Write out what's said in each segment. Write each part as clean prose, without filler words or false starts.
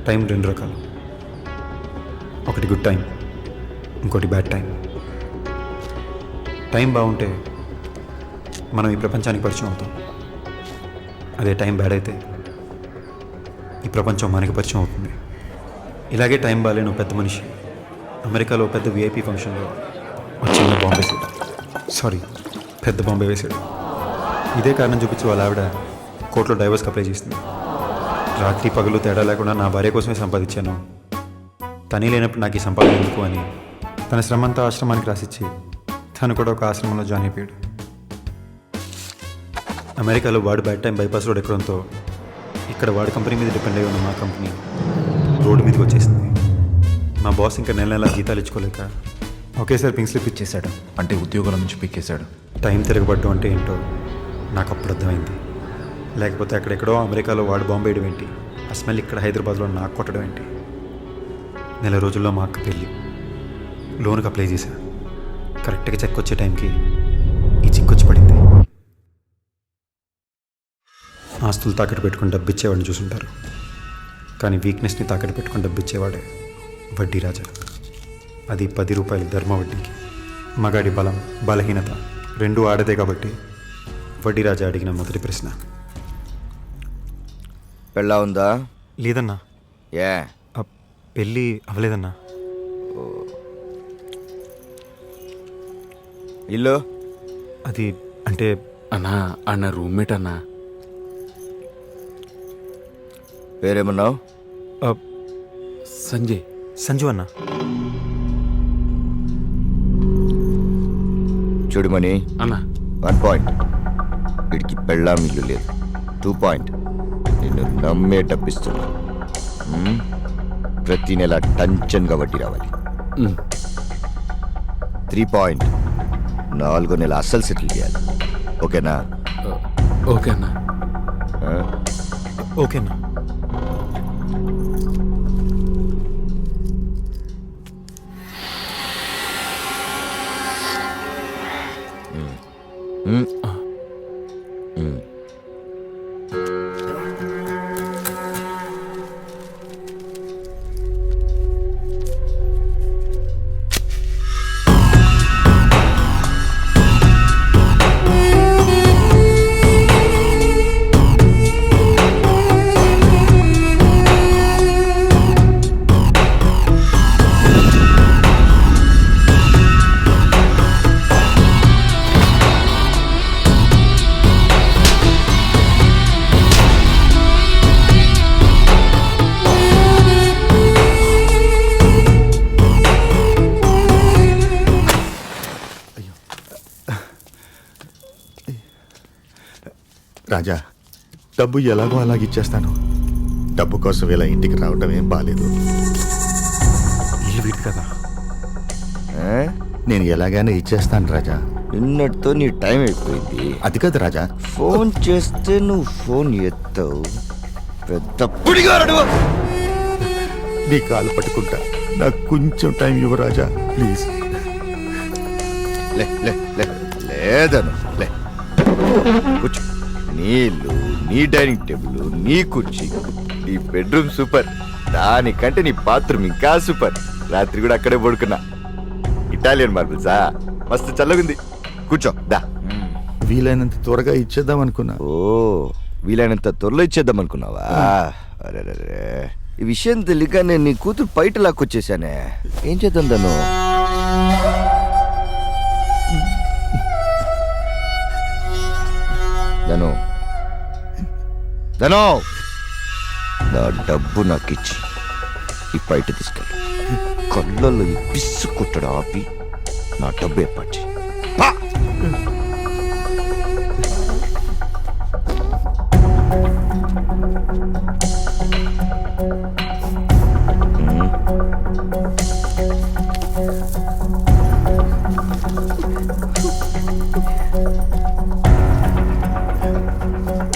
Time రెండు రకాలు. ఒకటి గుడ్ టైం, ఇంకోటి బ్యాడ్ టైం. టైం బాగుంటే మనం ఈ ప్రపంచానికి పరిచయం అవుతాం. అదే టైం బ్యాడ్ అయితే ఈ ప్రపంచం మనకి పరిచయం అవుతుంది. ఇలాగే టైం బాగాలేను పెద్ద మనిషి అమెరికాలో పెద్ద విఐపి ఫంక్షన్లో చిన్న బాంబే వేసాడు. పెద్ద బాంబే వేసాడు. ఇదే కారణం చూపించి వాళ్ళ ఆవిడ కోర్టులో డైవర్స్కి అప్లై చేసింది. రాత్రి పగలు తేడా లేకుండా నా భార్య కోసమే సంపాదించాను, తనే లేనప్పుడు నాకు ఈ సంపాదన ఎందుకు అని తన శ్రమంతా ఆశ్రమానికి రాసిచ్చి తను కూడా ఒక ఆశ్రమంలో జాయిన్ అయిపోయాడు. అమెరికాలో వాడు బ్యాడ్ టైం బైపాస్ రోడ్ ఎక్కడంతో ఇక్కడ వాడి కంపెనీ మీద డిపెండ్ అయ్యి ఉన్న మా కంపెనీ రోడ్డు మీదకి వచ్చేసింది. మా బాస్ ఇంకా నెల నెలా జీతాలు ఇచ్చుకోలేక ఒకేసారి పింక్ స్లిప్ ఇచ్చేశాడు. అంటే ఉద్యోగాల నుంచి పిక్కేశాడు. టైం తిరగబడ్డం అంటే ఏంటో నాకు అప్పుడు అర్థమైంది. లేకపోతే అక్కడెక్కడో అమెరికాలో వాడు బాంబు వేయడం ఏంటి, ఆ స్మెల్ ఇక్కడ హైదరాబాద్లో నాకు కొట్టడం ఏంటి. నెల రోజుల్లో మా అక్క పెళ్ళి, లోన్కి అప్లై చేశా. కరెక్ట్గా చెక్ వచ్చే టైంకి ఈ చిక్కొచ్చి పడింది. ఆస్తులు తాకట్టు పెట్టుకుని డబ్బు ఇచ్చేవాడిని చూసుంటారు, కానీ వీక్నెస్ని తాకట్టు పెట్టుకుని డబ్బు ఇచ్చేవాడే వడ్డీ రాజా. అది 10 రూపాయలు ధర్మ వడ్డీకి. మగాడి బలం బలహీనత రెండూ ఆడదే కాబట్టి వడ్డీ రాజా అడిగిన మొదటి ప్రశ్న, పెళ్ళా ఉందా? లేదన్నా. ఏ పెళ్ళి అవ్వలేదన్నా. ఇల్లు అది అంటే అన్నా అన్న రూమ్మేట్ అన్నా. పేరేమన్నావు? సంజయ్. సంజు అన్నా. చూడుమని అన్నా 1 పాయింట్, వీడికి పెళ్ళాం ఇల్లు లేదు. 2 పాయింట్, నిన్ను నమ్మే డబ్బిస్తున్నా. ప్రతి నెల టంచన్గా వడ్డీ రావాలి. 3 పాయింట్, 4 నెల అస్సలు సెటిల్ చేయాలి. ఓకేనా? ఓకే అన్నా. ఓకేనా. రాజా, డబ్బు ఎలాగో అలాగ ఇచ్చేస్తాను. డబ్బు కోసం ఇలా ఇంటికి రావడం ఏం బాలేదు. ఇల్లు వీడి కదా. నేను ఎలాగైనా ఇచ్చేస్తాను రాజా. నిన్నటితో నీ టైం అయిపోయింది. అది కాదు రాజా, ఫోన్ చేస్తే నువ్వు ఫోన్ ఎత్తావు. పెద్ద పుడిగాడు. నీ కాలు పట్టుకుంటా, నాకు కొంచెం టైం ఇవ్వు రాజా, ప్లీజ్. లే లే లే లేదను లే, కూర్చో. నీళ్ళు, నీ డైనింగ్ టేబుల్, నీ కుర్చీ, నీ బెడ్రూమ్ సూపర్. దానికంటే నీ బాత్రూమ్ ఇంకా సూపర్. రాత్రి కూడా అక్కడే పడుకున్నా. ఇటాలియన్ మార్బుల్సా, మస్తు చల్లగుంది. కూర్చో దా. వీలైనంత త్వరగా ఇచ్చేద్దాం అనుకున్నా. ఓ, వీలైనంత త్వరలో ఇచ్చేద్దాం అనుకున్నావా? అరే ఈ విషయం తెలియక నేను నీ కూతురు బయట లాక్కొచ్చేసానే. ఏం చేద్దాం దాను? ధను ధను, నా డబ్బు నాకు ఇచ్చి ఈ బయట తీసుకెళ్ళి కళ్ళల్లో ఈ పిస్సు కుట్టడం ఆపి నా డబ్బు ఏర్పాటు చేయి.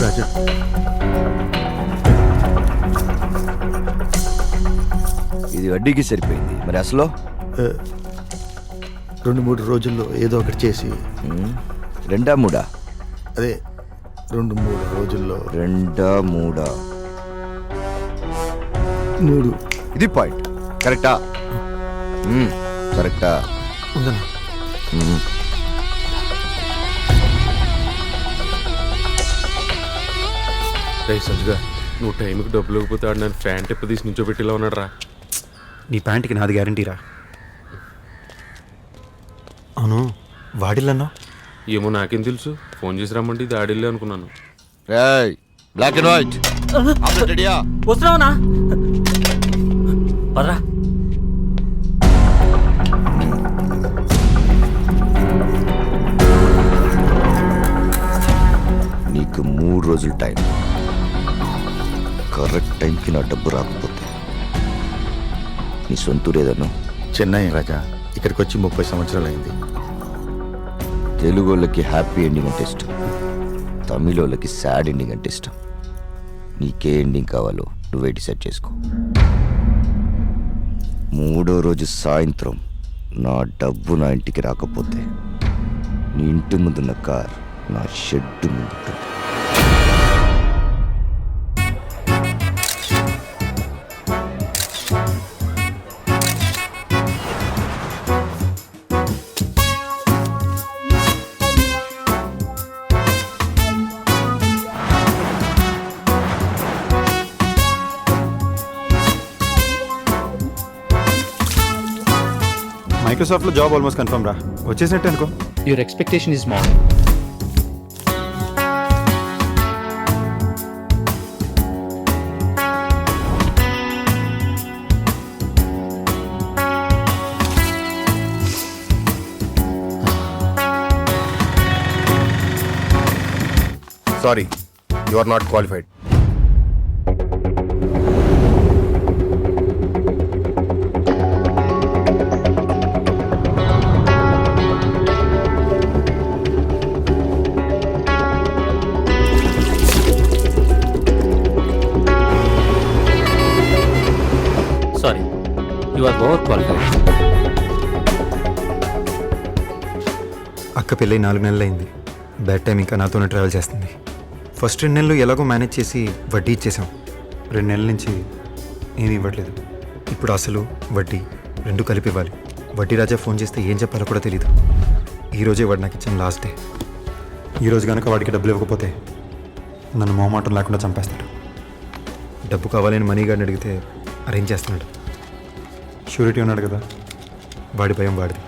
రాజా, ఇది వడ్డీకి సరిపోయింది. మరి అసలు 2-3 రోజుల్లో ఏదో ఒకటి చేసి, 2-3 అదే 2-3 రోజుల్లో 2-3 3 ఇది పాయింట్. కరెక్టా? కరెక్టా? ఉందన్నా. రే సంజుగా, నువ్వు టైంకి డబ్బులు ఇవ్వకపోతే ఆడు నన్ను ఫ్యాన్ టిప్ తీసి నుంచో పెట్టిలా ఉన్నాడు రా. నీ ప్యాంట్కి నాది గ్యారంటీరా. అవును, వాడిల్లన్నా? ఏమో నాకేం తెలుసు, ఫోన్ చేసి రమ్మంటే ఇది ఆడిల్లే అనుకున్నాను. రేయ్, బ్లాక్ అండ్ వైట్ ఆమ్లెట్ రెడీయా? వస్తున్నావునా? పదరా. నీకు 3 రోజులు టైం. కరెక్ట్ టైంకి నా డబ్బు రాకపోతే నీ సొంతూరు ఏదన్నా? చెన్నై రాజా. ఇక్కడికి వచ్చి 30 సంవత్సరాలు అయింది. తెలుగు వాళ్ళకి హ్యాపీ ఎండింగ్ అంటే ఇష్టం, తమిళోళ్ళకి సాడ్ ఎండింగ్ అంటే ఇష్టం. నీకే ఎండింగ్ కావాలో నువ్వే డిసైడ్ చేసుకో. 3వ రోజు సాయంత్రం నా డబ్బు నా ఇంటికి రాకపోతే నీ ఇంటి ముందున్న కార్ నా షెడ్ ముందు ఉంటుంది. మైక్రోసాఫ్ట్లో జాబ్ ఆల్మోస్ట్ కన్ఫర్మ్ రా. వచ్చేసినట్టే అనుకో. Your expectation is small. Sorry, you are not qualified. Sorry, you are overqualified. అక్క పెళ్ళి 4 నెలలు అయింది. బ్యాడ్ టైం ఇంకా నాతోనే ట్రావెల్ చేస్తుంది. ఫస్ట్ 2 నెలలు ఎలాగో మేనేజ్ చేసి వడ్డీ ఇచ్చేసాం. 2 నెలల నుంచి ఏమీ ఇవ్వట్లేదు. ఇప్పుడు అసలు వడ్డీ 2 కలిపి ఇవ్వాలి. వడ్డీ రాజా ఫోన్ చేస్తే ఏం చెప్పాలో కూడా తెలియదు. ఈరోజే వాడు నాకు ఇచ్చిన లాస్ట్ డే. ఈరోజు కనుక వాడికి డబ్బులు ఇవ్వకపోతే నన్ను మొహమాటం లేకుండా చంపేస్తాడు. డబ్బు కావాలని మనీ గార్డ్ని అడిగితే అరేంజ్ చేస్తున్నాడు. షూరిటీ ఉన్నాడు కదా, వాడి భయం వాడిది.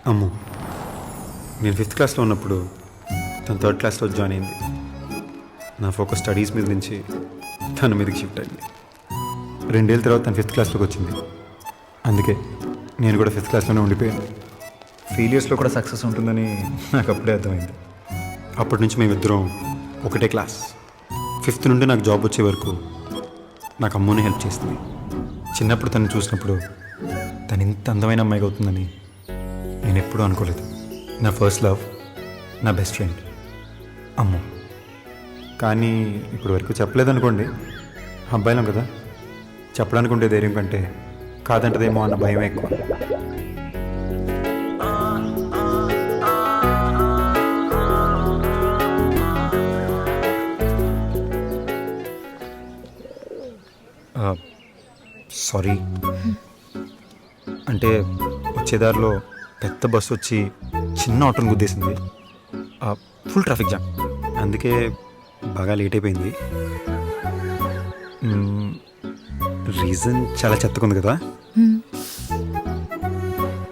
అమ్ము, నేను 5th క్లాస్లో ఉన్నప్పుడు తను 3rd క్లాస్లో జాయిన్ అయింది. నా ఫోకస్ స్టడీస్ మీద నుంచి తన మీదకి షిఫ్ట్ అయింది. 2 ఏళ్ళ తర్వాత తను 5th క్లాస్లోకి వచ్చింది. అందుకే నేను కూడా 5th క్లాస్లోనే ఉండిపోయాను. ఫెయిలియర్స్లో కూడా సక్సెస్ ఉంటుందని నాకు అప్పుడే అర్థమైంది. అప్పటి నుంచి మేమిద్దరం ఒకటే క్లాస్. 5th నుండి నాకు జాబ్ వచ్చే వరకు నాకు అమ్ముని హెల్ప్ చేస్తుంది. చిన్నప్పుడు తను చూసినప్పుడు తను ఇంత అందమైన అమ్మాయిగా అవుతుందని నేను ఎప్పుడూ అనుకోలేదు. నా ఫస్ట్ లవ్, నా బెస్ట్ ఫ్రెండ్ అమ్ము. కానీ ఇప్పుడు వరకు చెప్పలేదనుకోండి. అబ్బాయిలం కదా, చెప్పడానికి ఉండే ధైర్యం కంటే కాదంటదేమో అన్న భయం ఎక్కువ. సారీ, అంటే వచ్చేదారిలో పెద్ద బస్సు వచ్చి చిన్న ఆటోని గుద్దేసింది. ఫుల్ ట్రాఫిక్ జామ్, అందుకే బాగా లేట్ అయిపోయింది. రీజన్ చాలా చెత్తగా ఉంది కదా.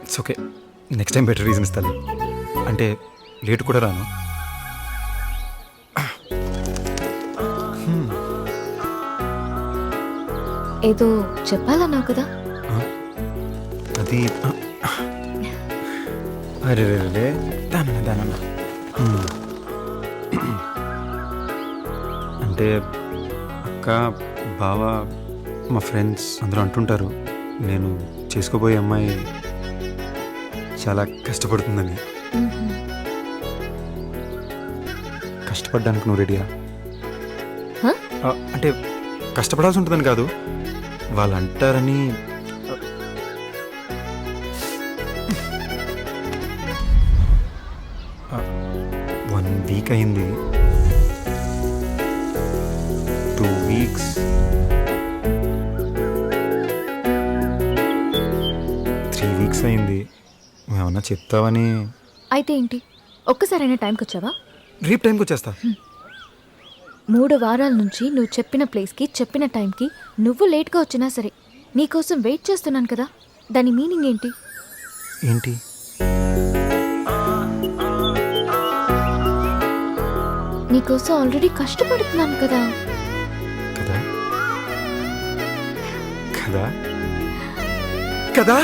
It's okay, next time better reason ఇస్తాను. అంటే లేట్ కూడా రాను. ఏదో చెప్పాలన్నావు కదా. అది అరే రే దానన్నా అంటే అక్క బావ మా ఫ్రెండ్స్ అందరూ అంటుంటారు నేను చేసుకోబోయే అమ్మాయి చాలా కష్టపడుతుందని. కష్టపడ్డానికి నువ్వు రెడీయా? హ? అంటే కష్టపడాల్సి ఉంటుందని కాదు, వాళ్ళు అంటారని. 1 వీక్ అయింది, 2 వీక్స్, 3 వీక్స్ అయింది. ఏమన్నా చెప్తావని. అయితే ఏంటి, ఒక్కసారైనా టైంకి వచ్చావా? రేపు టైంకి వచ్చేస్తా. 3 వారాల నుంచి నువ్వు చెప్పిన ప్లేస్కి చెప్పిన టైంకి నువ్వు లేట్గా వచ్చినా సరే నీకోసం వెయిట్ చేస్తున్నాను కదా, దాని మీనింగ్ ఏంటి? ఏంటి? నీకోసం ఆల్రెడీ కష్టపడుతున్నాను కదా. కదా కదా కదా